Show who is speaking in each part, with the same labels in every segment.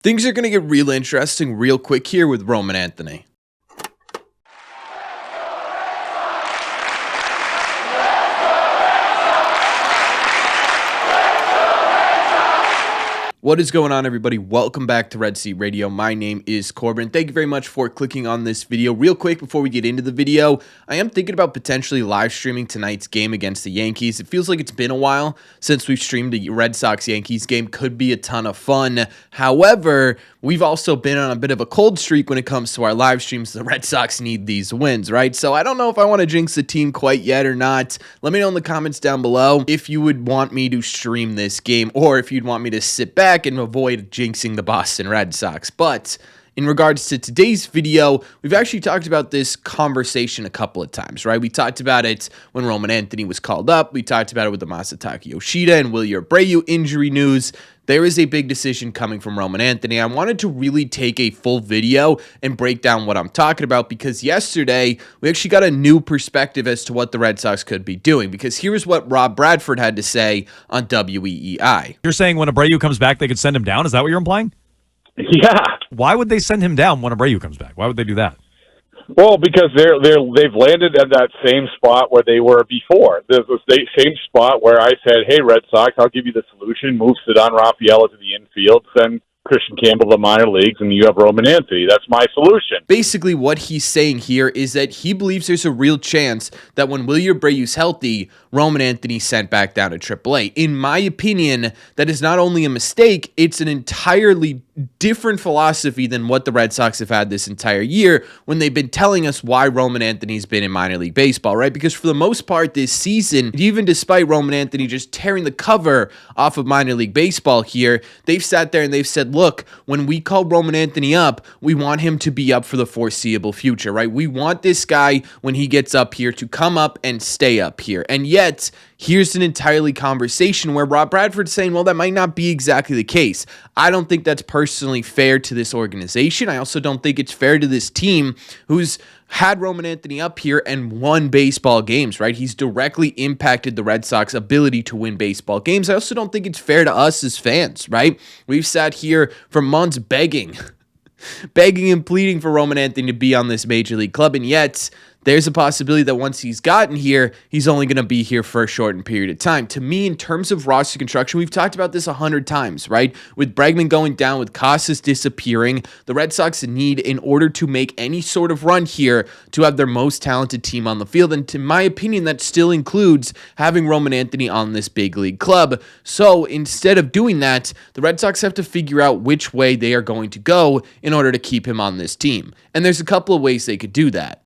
Speaker 1: Things are going to get real interesting real quick here with Roman Anthony. What is going on, everybody? Welcome back to Red Seat Radio. My name is Corbin. Thank you very much for clicking on this video. Real quick, before we get into the video, I am thinking about potentially live streaming tonight's game against the Yankees. It feels like it's been a while since we've streamed a Red Sox-Yankees game. Could be a ton of fun. However, we've also been on a bit of a cold streak when it comes to our live streams. The Red Sox need these wins, right? So I don't know if I want to jinx the team quite yet or not. Let me know in the comments down below if you would want me to stream this game or if you'd want me to sit back and avoid jinxing the Boston Red Sox. But in regards to today's video, we've actually talked about this conversation a couple of times, right? We talked about it when Roman Anthony was called up. We talked about it with the Masataka Yoshida and Wilyer Abrau injury news. There is a big decision coming from Roman Anthony. I wanted to really take a full video and break down what I'm talking about because yesterday we actually got a new perspective as to what the Red Sox could be doing, because here's what Rob Bradford had to say on WEEI.
Speaker 2: You're saying when Abrau comes back, they could send him down? Is that what you're implying?
Speaker 3: Yeah.
Speaker 2: Why would they send him down when Abrau comes back? Why would they do that?
Speaker 3: Well, because they've landed at that same spot where they were before. There's the same spot where I said, "Hey, Red Sox, I'll give you the solution. Move Rafael to the infield, send Christian Campbell to the minor leagues, and you have Roman Anthony. That's my solution."
Speaker 1: Basically, what he's saying here is that he believes there's a real chance that when Wilyer Abrau's healthy, Roman Anthony's sent back down to AAA. In my opinion, that is not only a mistake, it's an entirely different philosophy than what the Red Sox have had this entire year when they've been telling us why Roman Anthony's been in minor league baseball, right? Because for the most part this season, even despite Roman Anthony just tearing the cover off of minor league baseball here, they've sat there and they've said, look, when we call Roman Anthony up, we want him to be up for the foreseeable future, right? We want this guy, when he gets up here, to come up and stay up here. And yet, here's an entirely conversation where Rob Bradford's saying, well, that might not be exactly the case. I don't think that's personally fair to this organization. I also don't think it's fair to this team who's had Roman Anthony up here and won baseball games, right? He's directly impacted the Red Sox ability to win baseball games. I also don't think it's fair to us as fans, right? We've sat here for months begging and pleading for Roman Anthony to be on this major league club, and yet there's a possibility that once he's gotten here, he's only going to be here for a shortened period of time. To me, in terms of roster construction, we've talked about this 100 times, right? With Bregman going down, with Casas disappearing, the Red Sox need, in order to make any sort of run here, to have their most talented team on the field. And to my opinion, that still includes having Roman Anthony on this big league club. So instead of doing that, the Red Sox have to figure out which way they are going to go in order to keep him on this team. And there's a couple of ways they could do that.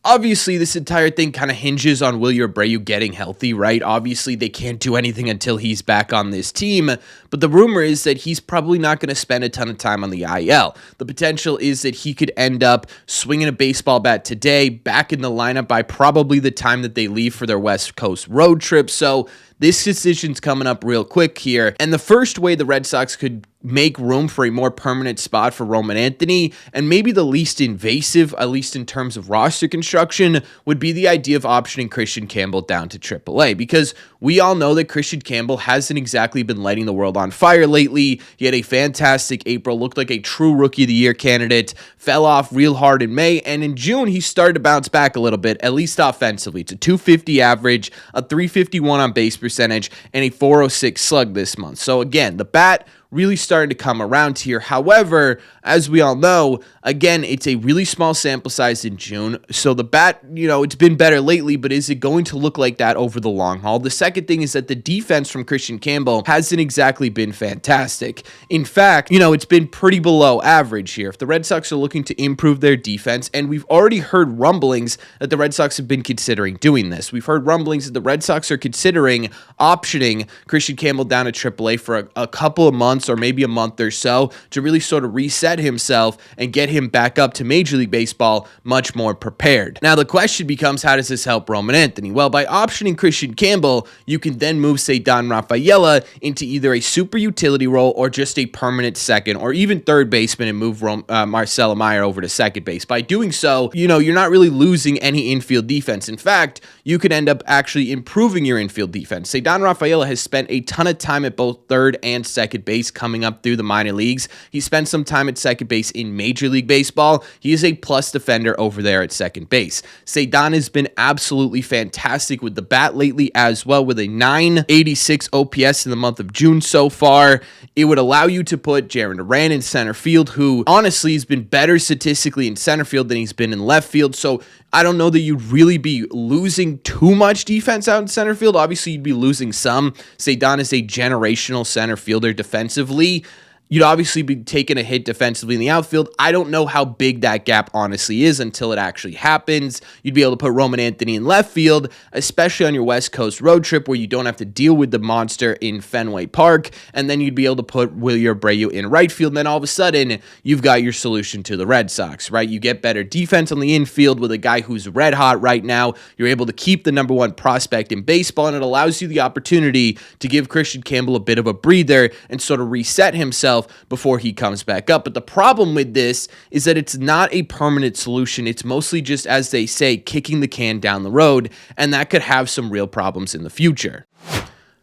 Speaker 1: Obviously, this entire thing kind of hinges on Wilyer Abrau getting healthy, right? Obviously, they can't do anything until he's back on this team, but the rumor is that he's probably not going to spend a ton of time on the IL. The potential is that he could end up swinging a baseball bat today, back in the lineup by probably the time that they leave for their West Coast road trip. So this decision's coming up real quick here. And the first way the Red Sox could make room for a more permanent spot for Roman Anthony, and maybe the least invasive, at least in terms of roster construction, would be the idea of optioning Christian Campbell down to AAA, because we all know that Christian Campbell hasn't exactly been lighting the world on fire lately. He had a fantastic April, looked like a true Rookie of the Year candidate, fell off real hard in May, and in June he started to bounce back a little bit, at least offensively. It's a 250 average, a 351 on base percentage, and a 406 slug this month. So again, the bat really starting to come around here. However, as we all know, again, it's a really small sample size in June. So the bat, it's been better lately, but is it going to look like that over the long haul? The second thing is that the defense from Christian Campbell hasn't exactly been fantastic. In fact, it's been pretty below average here. If the Red Sox are looking to improve their defense, and we've already heard rumblings that the Red Sox have been considering doing this. We've heard rumblings that the Red Sox are considering optioning Christian Campbell down to AAA for a couple of months or maybe a month or so to really sort of reset himself and get him back up to Major League Baseball much more prepared. Now, the question becomes, how does this help Roman Anthony? Well, by optioning Christian Campbell, you can then move, say, Don Rafael into either a super utility role or just a permanent second or even third baseman and move Marcelo Meyer over to second base. By doing so, you're not really losing any infield defense. In fact, you could end up actually improving your infield defense. Say, Don Rafael has spent a ton of time at both third and second base base coming up through the minor leagues. He spent some time at second base in Major League Baseball. He is a plus defender over there at second base. Ceddanne has been absolutely fantastic with the bat lately as well, with a 986 OPS in the month of June so far. It would allow you to put Jarren Durant in center field, who honestly has been better statistically in center field than he's been in left field. So I don't know that you'd really be losing too much defense out in center field. Obviously, you'd be losing some. Ceddanne is a generational center fielder defensively. You'd obviously be taking a hit defensively in the outfield. I don't know how big that gap honestly is until it actually happens. You'd be able to put Roman Anthony in left field, especially on your West Coast road trip where you don't have to deal with the monster in Fenway Park. And then you'd be able to put Wilyer Abreu in right field. And then all of a sudden, you've got your solution to the Red Sox, right? You get better defense on the infield with a guy who's red hot right now. You're able to keep the number one prospect in baseball, and it allows you the opportunity to give Christian Campbell a bit of a breather and sort of reset himself before he comes back up. But the problem with this is that it's not a permanent solution. It's mostly just, as they say, kicking the can down the road, and that could have some real problems in the future.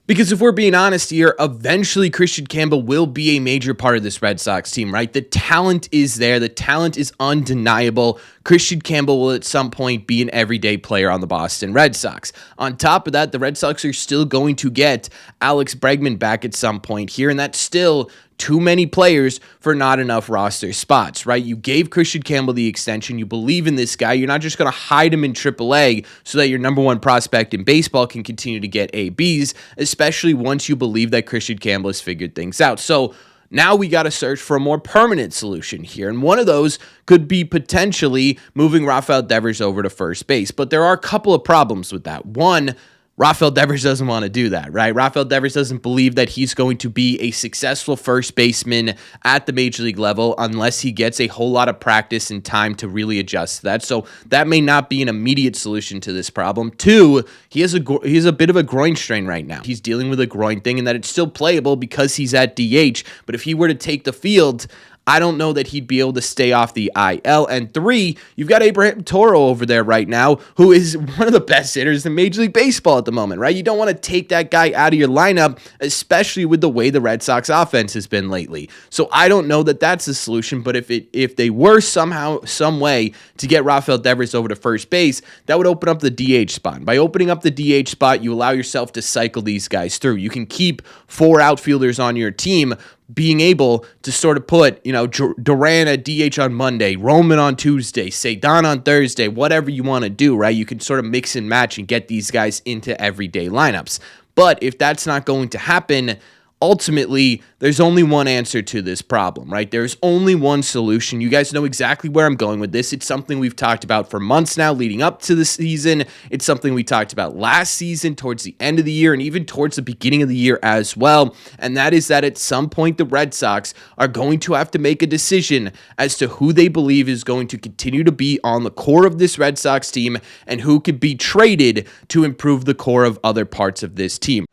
Speaker 1: Because if we're being honest here, eventually Christian Campbell will be a major part of this Red Sox team, right? The talent is there. The talent is undeniable. Christian Campbell will at some point be an everyday player on the Boston Red Sox. On top of that, the Red Sox are still going to get Alex Bregman back at some point here, and that's still too many players for not enough roster spots, right? You gave Christian Campbell the extension. You believe in this guy. You're not just going to hide him in AAA so that your number one prospect in baseball can continue to get ABs, especially once you believe that Christian Campbell has figured things out. So now we got to search for a more permanent solution here. And one of those could be potentially moving Rafael Devers over to first base. But there are a couple of problems with that. One, Rafael Devers doesn't want to do that, right? Rafael Devers doesn't believe that he's going to be a successful first baseman at the major league level unless he gets a whole lot of practice and time to really adjust to that. So that may not be an immediate solution to this problem. Two, he has a bit of a groin strain right now. He's dealing with a groin thing, and that it's still playable because he's at DH. But if he were to take the field, I don't know that he'd be able to stay off the IL. And three, you've got Abraham Toro over there right now, who is one of the best hitters in Major League Baseball at the moment, right? You don't want to take that guy out of your lineup, especially with the way the Red Sox offense has been lately. So I don't know that that's the solution, but if they were somehow, some way to get Rafael Devers over to first base, that would open up the DH spot. By opening up the DH spot, you allow yourself to cycle these guys through. You can keep 4 outfielders on your team, being able to sort of put, Durant at DH on Monday, Roman on Tuesday, Ceddanne on Thursday, whatever you want to do, right? You can sort of mix and match and get these guys into everyday lineups. But if that's not going to happen, ultimately, there's only one answer to this problem, right? There's only one solution. You guys know exactly where I'm going with this. It's something we've talked about for months now leading up to the season. It's something we talked about last season, towards the end of the year, and even towards the beginning of the year as well. And that is that at some point, the Red Sox are going to have to make a decision as to who they believe is going to continue to be on the core of this Red Sox team and who could be traded to improve the core of other parts of this team.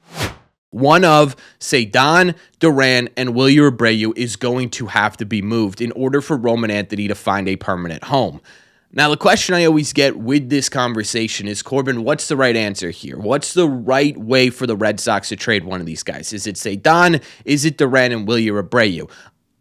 Speaker 1: One of Ceddanne, Durant, and Wilyer Abreu is going to have to be moved in order for Roman Anthony to find a permanent home. Now, the question I always get with this conversation is, Corbin, what's the right answer here? What's the right way for the Red Sox to trade one of these guys? Is it Ceddanne? Is it Durant and Wilyer Abreu?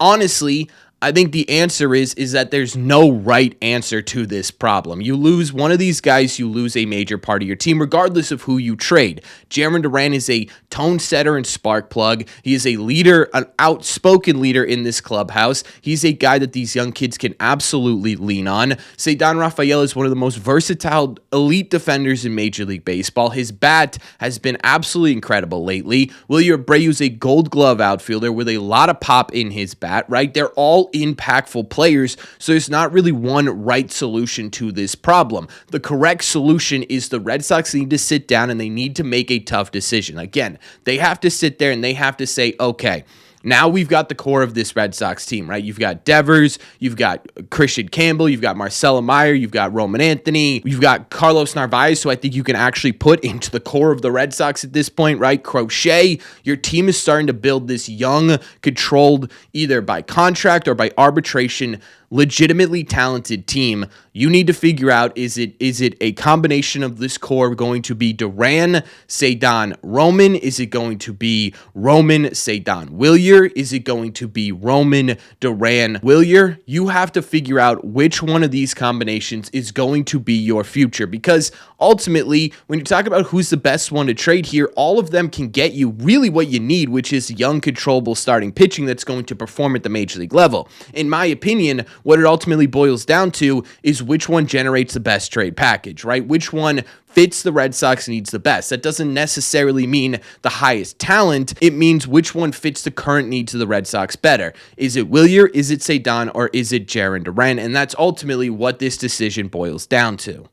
Speaker 1: Honestly, I think the answer is that there's no right answer to this problem. You lose one of these guys, you lose a major part of your team, regardless of who you trade. Jarren Durant is a tone setter and spark plug. He is a leader, an outspoken leader in this clubhouse. He's a guy that these young kids can absolutely lean on. Ceddanne Rafael is one of the most versatile elite defenders in Major League Baseball. His bat has been absolutely incredible lately. Wilyer Abreu is a gold glove outfielder with a lot of pop in his bat, right? They're all impactful players, so there's not really one right solution to this problem. The correct solution is the Red Sox need to sit down and they need to make a tough decision. Again, they have to sit there and they have to say, okay, now we've got the core of this Red Sox team, right? You've got Devers, you've got Christian Campbell, you've got Marcelo Meyer, you've got Roman Anthony, you've got Carlos Narvaez, who I think you can actually put into the core of the Red Sox at this point, right? Crochet, your team is starting to build this young, controlled either by contract or by arbitration legitimately talented team, you need to figure out, is it a combination of this core going to be Durant, Ceddanne, Roman? Is it going to be Roman, Ceddanne, Wilyer? Is it going to be Roman, Durant, Wilyer? You have to figure out which one of these combinations is going to be your future, because ultimately, when you talk about who's the best one to trade here, all of them can get you really what you need, which is young, controllable starting pitching that's going to perform at the major league level. In my opinion, what it ultimately boils down to is which one generates the best trade package, right? Which one fits the Red Sox needs the best. That doesn't necessarily mean the highest talent. It means which one fits the current needs of the Red Sox better. Is it Wilyer, is it Ceddanne, or is it Jarren Durant? And that's ultimately what this decision boils down to.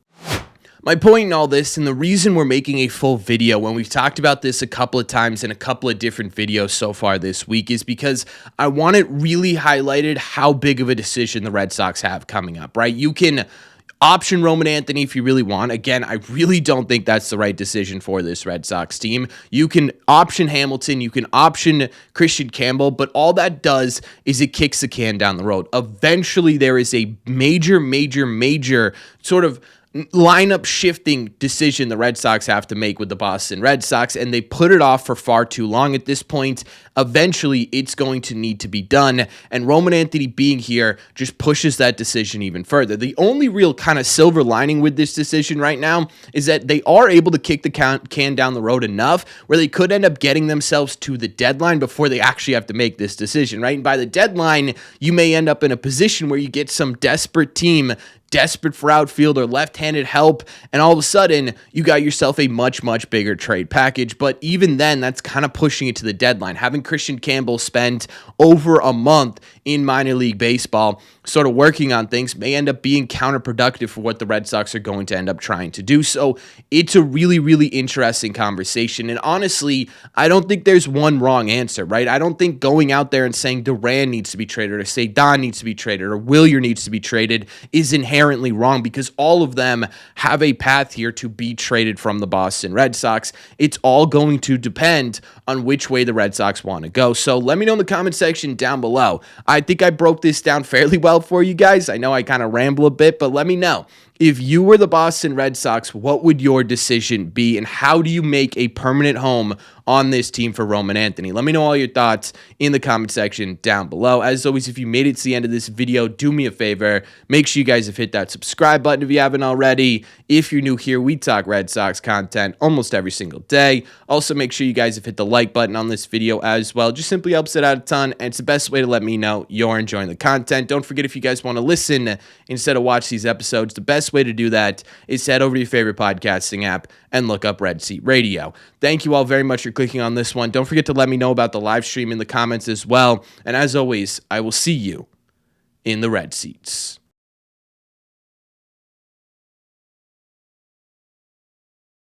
Speaker 1: My point in all this, and the reason we're making a full video when we've talked about this a couple of times in a couple of different videos so far this week, is because I want it really highlighted how big of a decision the Red Sox have coming up, right? You can option Roman Anthony if you really want. Again, I really don't think that's the right decision for this Red Sox team. You can option Hamilton, you can option Christian Campbell, but all that does is it kicks the can down the road. Eventually, there is a major sort of lineup shifting decision the Red Sox have to make with the Boston Red Sox, and they put it off for far too long at this point. Eventually, it's going to need to be done, and Roman Anthony being here just pushes that decision even further. The only real kind of silver lining with this decision right now is that they are able to kick the can down the road enough where they could end up getting themselves to the deadline before they actually have to make this decision, right? And by the deadline, you may end up in a position where you get some desperate team desperate for outfielder, left-handed help, and all of a sudden, you got yourself a much bigger trade package. But even then, that's kind of pushing it to the deadline. Having Christian Campbell spend over a month in minor league baseball sort of working on things may end up being counterproductive for what the Red Sox are going to end up trying to do. So it's a really interesting conversation. And honestly, I don't think there's one wrong answer, right? I don't think going out there and saying Durant needs to be traded or Ceddanne needs to be traded or Wilyer needs to be traded is inherently wrong, because all of them have a path here to be traded from the Boston Red Sox. It's all going to depend on which way the Red Sox want to go. So let me know in the comment section down below. I think I broke this down fairly well for you guys. I know I kind of ramble a bit, but let me know. If you were the Boston Red Sox, what would your decision be, and how do you make a permanent home on this team for Roman Anthony? Let me know all your thoughts in the comment section down below. As always, if you made it to the end of this video, do me a favor. Make sure you guys have hit that subscribe button if you haven't already. If you're new here, we talk Red Sox content almost every single day. Also, make sure you guys have hit the like button on this video as well. Just simply helps it out a ton, and it's the best way to let me know you're enjoying the content. Don't forget, if you guys want to listen instead of watch these episodes, the best way to do that is to head over to your favorite podcasting app and look up Red Seat Radio. Thank you all very much for clicking on this one. Don't forget to let me know about the live stream in the comments as well. And as always, I will see you in the Red Seats.